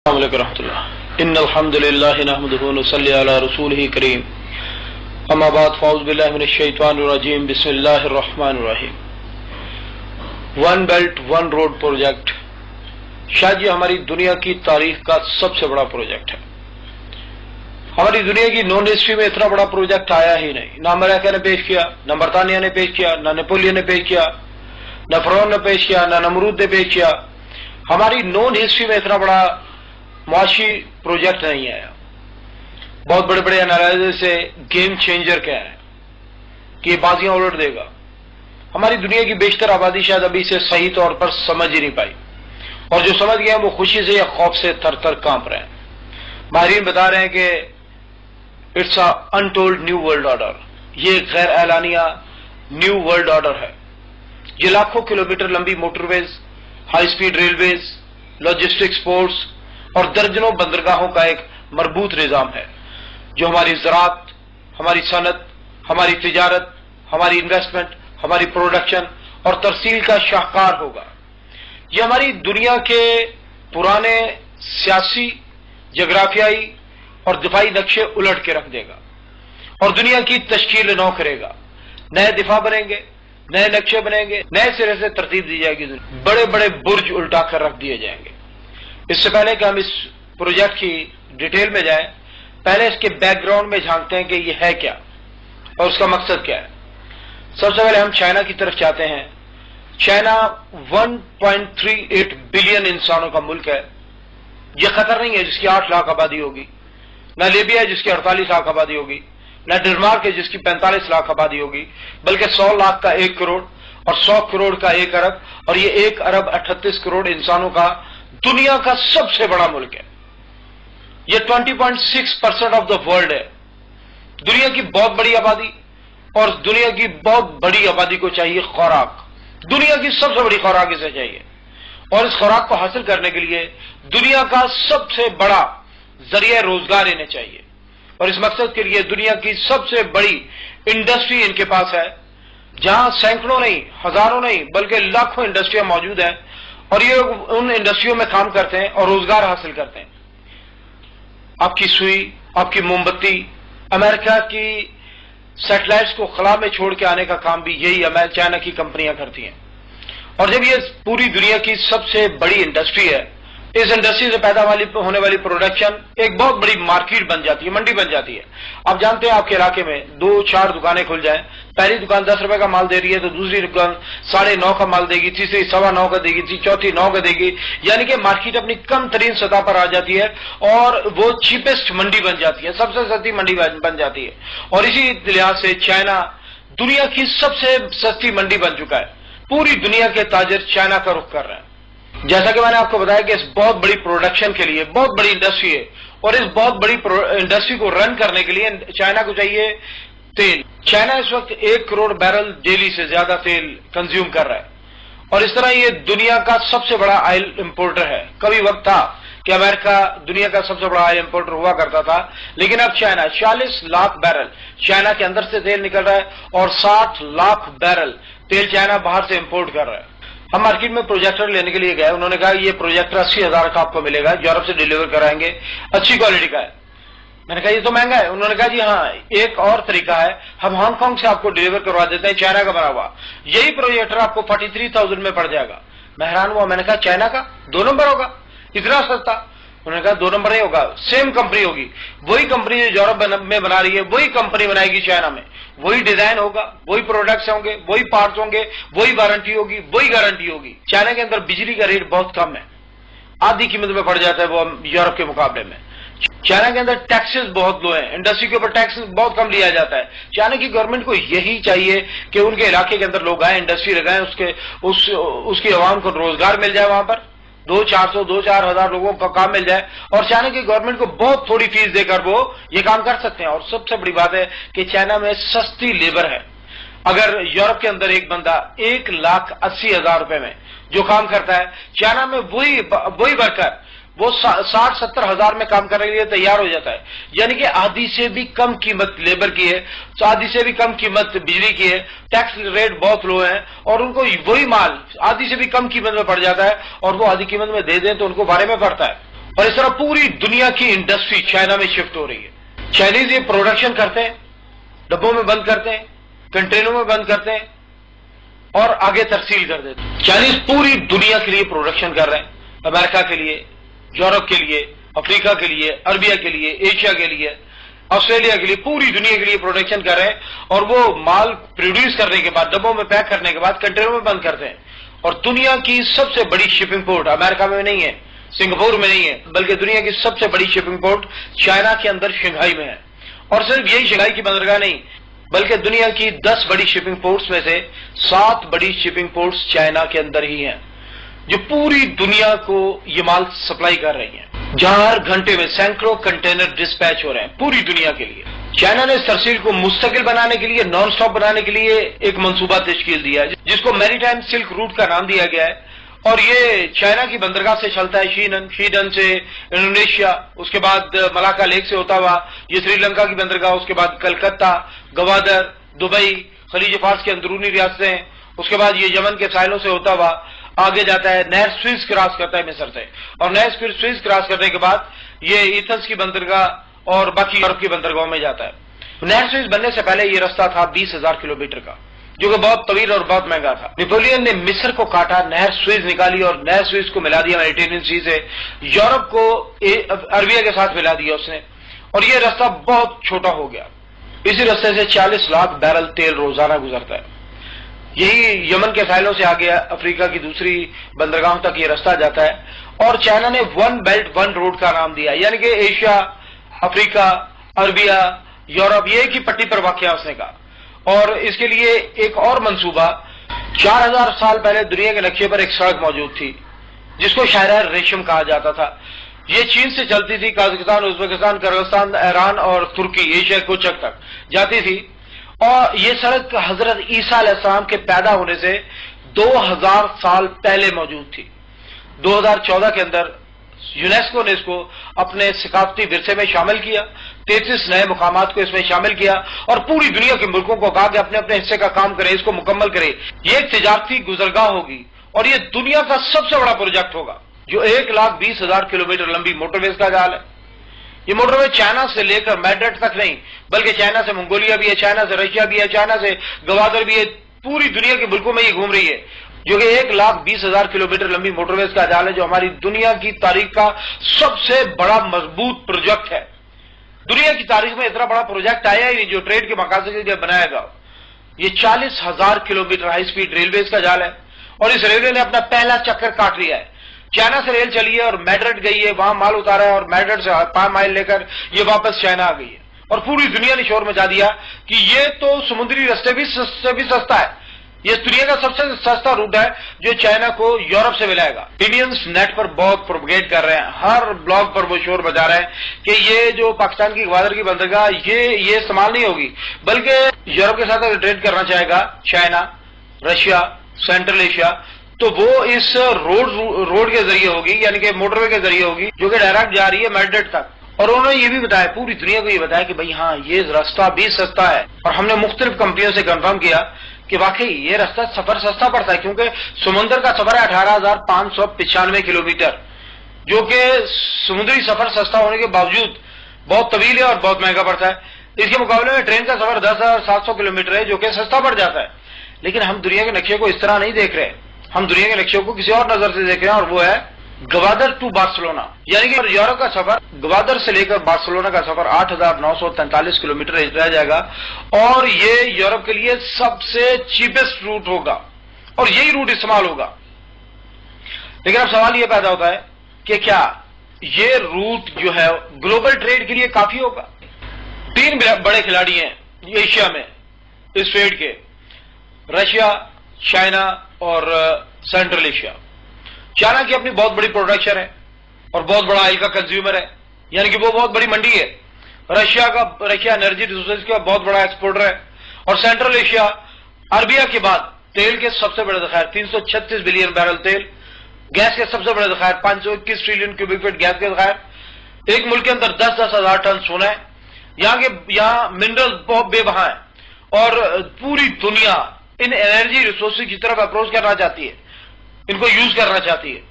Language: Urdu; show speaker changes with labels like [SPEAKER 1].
[SPEAKER 1] السلام علیکم ورحمۃ اللہ. ان الحمد للہ نحمده ونصلی علی رسوله کریم. اما بعد فاعوذ باللہ من الشیطان الرجیم. بسم اللہ الرحمن الرحیم. One belt one road project شاید یہ ہماری دنیا کی تاریخ کا سب سے بڑا پروجیکٹ ہے. ہماری دنیا کی نون ہسٹری میں اتنا بڑا پروجیکٹ آیا ہی نہیں. نہ امریکہ نے پیش کیا، نہ برطانیہ نے پیش کیا، نہ نیپولین نے پیش کیا، نہ فرعون نے پیش کیا، نہ نمرود نے پیش کیا. ہماری نون ہسٹری میں اتنا بڑا معاشی پروجیکٹ نہیں آیا. بہت بڑے بڑے انالائزر سے گیم چینجر کہہ رہے ہیں کہ یہ بازیاں الٹ دے گا. ہماری دنیا کی بیشتر آبادی شاید ابھی سے صحیح طور پر سمجھ ہی نہیں پائی، اور جو سمجھ گئے ہیں وہ خوشی سے یا خوف سے تھر تھر کانپ رہے ہیں. ماہرین بتا رہے ہیں کہ it's a untold new world order. یہ غیر اعلانیہ نیو ورلڈ آرڈر ہے. یہ لاکھوں کلومیٹر لمبی motorways, high speed railways, logistics ports اور درجنوں بندرگاہوں کا ایک مربوط نظام ہے جو ہماری زراعت، ہماری صنعت، ہماری تجارت، ہماری انویسٹمنٹ، ہماری پروڈکشن اور ترسیل کا شاہکار ہوگا. یہ ہماری دنیا کے پرانے سیاسی، جغرافیائی اور دفاعی نقشے الٹ کے رکھ دے گا اور دنیا کی تشکیل نو کرے گا. نئے دفاع بنیں گے، نئے نقشے بنیں گے، نئے سرے سے ترتیب دی جائے گی. بڑے بڑے برج الٹا کر رکھ دیے جائیں گے. اس سے پہلے کہ ہم اس پروجیکٹ کی ڈیٹیل میں جائیں، پہلے اس کے بیک گراؤنڈ میں جھانکتے ہیں کہ یہ ہے کیا اور اس کا مقصد کیا ہے. سب سے پہلے ہم چائنا کی طرف چاہتے ہیں. چائنا 1.38 بلین انسانوں کا ملک ہے. یہ قطر نہیں ہے جس کی 8 لاکھ آبادی ہوگی، نہ لیبیا ہے جس کی 48 لاکھ آبادی ہوگی، نہ ڈنمارک ہے جس کی 45 لاکھ آبادی ہوگی، بلکہ 100 لاکھ کا 1 کروڑ اور 100 کروڑ کا 1 ارب، اور یہ 1 ارب 38 کروڑ انسانوں کا دنیا کا سب سے بڑا ملک ہے. یہ 20.6% آف دا ورلڈ ہے. دنیا کی بہت بڑی آبادی، اور دنیا کی بہت بڑی آبادی کو چاہیے خوراک. دنیا کی سب سے بڑی خوراک اسے چاہیے، اور اس خوراک کو حاصل کرنے کے لیے دنیا کا سب سے بڑا ذریعہ روزگار انہیں چاہیے. اور اس مقصد کے لیے دنیا کی سب سے بڑی انڈسٹری ان کے پاس ہے، جہاں سینکڑوں نہیں، ہزاروں نہیں، بلکہ لاکھوں انڈسٹریاں موجود ہیں، اور یہ ان انڈسٹریوں میں کام کرتے ہیں اور روزگار حاصل کرتے ہیں. آپ کی سوئی، آپ کی موم بتی، امریکہ کی سیٹلائٹس کو خلا میں چھوڑ کے آنے کا کام بھی یہی چائنا کی کمپنیاں کرتی ہیں. اور جب یہ پوری دنیا کی سب سے بڑی انڈسٹری ہے، اس انڈسٹری سے پیدا ہونے والی پروڈکشن ایک بہت بڑی مارکیٹ بن جاتی ہے، منڈی بن جاتی ہے. آپ جانتے ہیں آپ کے علاقے میں 2-4 دکانیں کھل جائیں، پہلی دکان 10 روپے کا مال دے رہی ہے تو دوسری دکان 9.5 کا مال دے گی، تیسری 9.25 کا دے گی، چوتھی 9 کا دے گی. یعنی کہ مارکیٹ اپنی کم ترین سطح پر آ جاتی ہے اور وہ چیپسٹ منڈی بن جاتی ہے، سب سے سستی منڈی بن جاتی ہے. اور اسی لحاظ سے چائنا دنیا کی سب سے سستی منڈی بن چکا ہے. پوری دنیا کے تاجر چائنا کا رخ کر رہے ہیں. جیسا کہ میں نے آپ کو بتایا کہ اس بہت بڑی پروڈکشن کے لیے بہت بڑی انڈسٹری ہے، اور اس بہت بڑی انڈسٹری کو رن کرنے کے لیے چائنا کو چاہیے تیل. چائنا اس وقت 1 کروڑ بیرل ڈیلی سے زیادہ تیل کنزیوم کر رہا ہے، اور اس طرح یہ دنیا کا سب سے بڑا آئل امپورٹر ہے. کبھی وقت تھا کہ امریکہ دنیا کا سب سے بڑا آئل امپورٹر ہوا کرتا تھا، لیکن اب چائنا 40 لاکھ بیرل چائنا کے اندر سے تیل نکل رہا ہے، اور 60 لاکھ بیرل تیل چائنا باہر سے امپورٹ کر رہا ہے. ہم مارکیٹ میں پروجیکٹر لینے کے لیے گئے، انہوں نے کہا یہ پروجیکٹر 80,000 کا آپ کو ملے گا، یورپ سے ڈیلیور کرائیں گے، اچھی کوالٹی کا ہے. میں نے کہا یہ تو مہنگا ہے. انہوں نے کہا جی ہاں، ایک اور طریقہ ہے، ہم ہانگ کانگ سے آپ کو ڈیلیور کروا دیتے ہیں، چائنا کا بنا ہوا. یہی پروجیکٹر آپ کو 43,000 میں پڑ جائے گا. میں حیران ہوا، میں نے کہا چائنا کا 2 نمبر ہوگا، اتنا سستا؟ انہوں نے کہا 2 نمبر نہیں ہوگا، سیم کمپنی ہوگی، وہی کمپنی جو یورپ میں بنا رہی ہے وہی کمپنی بنائے گی چائنا میں، وہی ڈیزائن ہوگا، وہی پروڈکٹس ہوں گے، وہی پارٹس ہوں گے، وہی وارنٹی ہوگی، وہی گارنٹی ہوگی. چائنا کے اندر بجلی کا ریٹ بہت کم ہے، آدھی قیمت میں پڑ جاتا ہے وہ یورپ کے مقابلے میں. چائنا کے اندر ٹیکسز بہت لو ہیں، انڈسٹری کے اوپر ٹیکس بہت کم لیا جاتا ہے. چائنا کی گورنمنٹ کو یہی چاہیے کہ ان کے علاقے کے اندر لوگ آئیں، انڈسٹری لگائیں، اس کی عوام کو روزگار مل جائے، وہاں پر 2-4 ہزار لوگوں کا کام مل جائے، اور چائنا کی گورنمنٹ کو بہت تھوڑی فیس دے کر وہ یہ کام کر سکتے ہیں. اور سب سے بڑی بات ہے کہ چائنا میں سستی لیبر ہے. اگر یورپ کے اندر ایک بندہ 1,80,000 روپے میں جو کام کرتا ہے، چائنا میں وہی ورکر وہ 60-70 ہزار میں کام کرنے کے لیے تیار ہو جاتا ہے. یعنی کہ آدھی سے بھی کم قیمت لیبر کی ہے، آدھی سے بھی کم قیمت بجلی کی ہے، ٹیکس ریٹ بہت لو ہیں، اور ان کو وہی مال آدھی سے بھی کم قیمت میں پڑ جاتا ہے، اور وہ آدھی قیمت میں دے دیں تو ان کو بارے میں پڑتا ہے. اور اس طرح پوری دنیا کی انڈسٹری چائنا میں شفٹ ہو رہی ہے. چائنیز یہ پروڈکشن کرتے ہیں، ڈبوں میں بند کرتے ہیں، کنٹینروں میں بند کرتے ہیں اور آگے ترسیل کر دیتے ہیں. چائنیز پوری دنیا کے لیے پروڈکشن کر رہے ہیں، امریکہ کے لیے، یورپ کے لیے، افریقہ کے لیے، عربیہ کے لیے، ایشیا کے لیے، آسٹریلیا کے لیے، پوری دنیا کے لیے پروڈکشن کر رہے ہیں. اور وہ مال پروڈیوس کرنے کے بعد، ڈبوں میں پیک کرنے کے بعد کنٹینروں میں بند کرتے ہیں. اور دنیا کی سب سے بڑی شپنگ پورٹ امریکہ میں نہیں ہے، سنگاپور میں نہیں ہے، بلکہ دنیا کی سب سے بڑی شپنگ پورٹ چائنا کے اندر شنگھائی میں ہے. اور صرف یہی شنگھائی کی بندرگاہ نہیں، بلکہ دنیا کی 10 بڑی شپنگ پورٹس میں سے 7 بڑی شپنگ پورٹس چائنا کے اندر ہی ہیں، جو پوری دنیا کو یہ مال سپلائی کر رہی ہیں، جہاں ہر گھنٹے میں سینکڑوں کنٹینر ڈسپیچ ہو رہے ہیں پوری دنیا کے لیے. چائنا نے اس ترسیل کو مستقل بنانے کے لیے، نان سٹاپ بنانے کے لیے ایک منصوبہ تشکیل دیا ہے، جس کو میری ٹائم سلک روٹ کا نام دیا گیا ہے. اور یہ چائنا کی بندرگاہ سے چلتا ہے، شیڈن سے انڈونیشیا، اس کے بعد ملاکا لیک سے ہوتا ہوا یہ سری لنکا کی بندرگاہ، اس کے بعد کلکتہ، گوادر، دبئی، خلیج فارس کے اندرونی ریاستیں، اس کے بعد یہ یمن کے ساحلوں سے ہوتا ہوا آگے جاتا ہے، نہر سوئز کراس کرتا ہے مصر سے، اور نہر سوئز کراس کرنے کے بعد یہ ایتھنز کی بندرگاہ اور باقی یورپ کی بندرگاہوں میں جاتا ہے. نہر سوئز بننے سے پہلے یہ رستہ تھا 20,000 کلومیٹر کا، جو کہ بہت طویل اور بہت مہنگا تھا. نیپولین نے مصر کو کاٹا، نہر سوئز نکالی اور نہر سوئز کو ملا دیا میڈیٹرینین سی سے، یورپ کو عربیہ کے ساتھ ملا دیا اس نے، اور یہ رستہ بہت چھوٹا ہو گیا. اسی رستے سے 40 لاکھ بیرل تیل روزانہ گزرتا ہے. یہی یمن کے ساحلوں سے آگے افریقہ کی دوسری بندرگاہوں تک یہ رستہ جاتا ہے. اور چائنا نے 1 بیلٹ 1 روڈ کا نام دیا، یعنی کہ ایشیا، افریقہ، عربیہ، یورپ یہ ایک ہی پٹی پر واقع ہے اس نے کہا. اور اس کے لیے ایک اور منصوبہ، 4000 سال پہلے دنیا کے نقشے پر ایک سڑک موجود تھی جس کو شاہراہ ریشم کہا جاتا تھا. یہ چین سے چلتی تھی، قازقستان، ازبکستان، کرغستان، ایران اور ترکی، ایشیا کوچک تک جاتی تھی. اور یہ سڑک حضرت عیسیٰ علیہ السلام کے پیدا ہونے سے 2000 سال پہلے موجود تھی. 2014 کے اندر یونیسکو نے اس کو اپنے ثقافتی ورثے میں شامل کیا، 33 نئے مقامات کو اس میں شامل کیا اور پوری دنیا کے ملکوں کو کہا کہ اپنے اپنے حصے کا کام کرے، اس کو مکمل کرے. یہ ایک تجارتی گزرگاہ ہوگی اور یہ دنیا کا سب سے بڑا پروجیکٹ ہوگا، جو 1,20,000 کلومیٹر لمبی موٹر ویز کا جال ہے. یہ موٹر وے چائنا سے لے کر میڈرڈ تک نہیں، بلکہ چائنا سے منگولیا بھی ہے، چائنا سے رشیا بھی ہے، چائنا سے گوادر بھی ہے، پوری دنیا کے ملکوں میں یہ گھوم رہی ہے، جو کہ 1,20,000 کلومیٹر لمبی موٹر ویز کا جال ہے، جو ہماری دنیا کی تاریخ کا سب سے بڑا مضبوط پروجیکٹ ہے. دنیا کی تاریخ میں اتنا بڑا پروجیکٹ آیا ہی نہیں جو ٹریڈ کے مقاصد کے لیے بنایا گا. یہ 40,000 کلومیٹر ہائی سپیڈ ریلویز کا جال ہے اور اس ریلوے نے اپنا پہلا چکر کاٹ لیا ہے. چائنا سے ریل چلی ہے اور میڈرڈ گئی ہے، وہاں مال اتارا ہے اور میڈرڈ سے 5 مائل لے کر یہ واپس چائنا آ گئی ہے. اور پوری دنیا نے شور مچا دیا کہ یہ تو سمندری رستے بھی سستا ہے، یہ دنیا کا سب سے سستا روٹ ہے جو چائنا کو یورپ سے ملائے گا. انڈینز نیٹ پر بہت پروپیگیٹ کر رہے ہیں، ہر بلاگ پر وہ شور بجا رہے ہیں کہ یہ جو پاکستان کی گوادر کی بندرگاہ یہ استعمال نہیں ہوگی، بلکہ یورپ کے ساتھ اگر ٹریڈ کرنا چاہے گا چائنا، رشیا، سینٹرل ایشیا، تو وہ اس روڈ کے ذریعے ہوگی، یعنی کہ موٹر وے کے ذریعے ہوگی، جو کہ ڈائریکٹ جا رہی ہے میڈرڈ تک. اور انہوں نے یہ بھی بتایا، پوری دنیا کو یہ بتایا کہ بھئی ہاں یہ راستہ بھی سستا ہے. اور ہم نے مختلف کمپنیوں سے کنفرم کیا کہ واقعی یہ راستہ سفر سستا پڑتا ہے، کیونکہ سمندر کا سفر ہے 18,595 کلومیٹر، جو کہ سمندری سفر سستا ہونے کے باوجود بہت طویل ہے اور بہت مہنگا پڑتا ہے. اس کے مقابلے میں ٹرین کا سفر 10,700 کلومیٹر ہے، جو کہ سستا پڑ جاتا ہے. لیکن ہم دنیا کے نقشے کو اس طرح نہیں دیکھ رہے، ہم دنیا کے نقشے کو کسی اور نظر سے دیکھ رہے ہیں، اور وہ ہے گوادر ٹو بارسلونا. یعنی کہ یورپ کا سفر، گوادر سے لے کر بارسلونا کا سفر 8,943 کلومیٹر رہ جائے گا، اور یہ یورپ کے لیے سب سے چیپسٹ روٹ ہوگا اور یہی روٹ استعمال ہوگا. لیکن اب سوال یہ پیدا ہوتا ہے کہ کیا یہ روٹ جو ہے گلوبل ٹریڈ کے لیے کافی ہوگا؟ 3 بڑے کھلاڑی ہیں ایشیا میں اس ٹریڈ کے، رشیا، چائنا اور سینٹرل ایشیا. چائنا کی اپنی بہت بڑی پروڈکشن ہے اور بہت بڑا آئل کا کنزیومر ہے، یعنی کہ وہ بہت بڑی منڈی ہے. رشیا انرجی ریسورسز کا بہت بڑا ایکسپورٹر ہے. اور سینٹرل ایشیا عربیہ کے بعد تیل کے سب سے بڑے ذخائر، 336 بلین بیرل تیل، گیس کے سب سے بڑے ذخائر 521 ٹریلین کیوبک فٹ گیس کے ذخائر، ایک ملک کے اندر 10,000 ہزار ٹن سونا ہے. یہاں منرل بہت بے بہا ہیں اور پوری دنیا ان انرجی ریسورسز کی طرف اپروچ کرنا چاہتی ہے، ان کو یوز کرنا چاہتی ہے.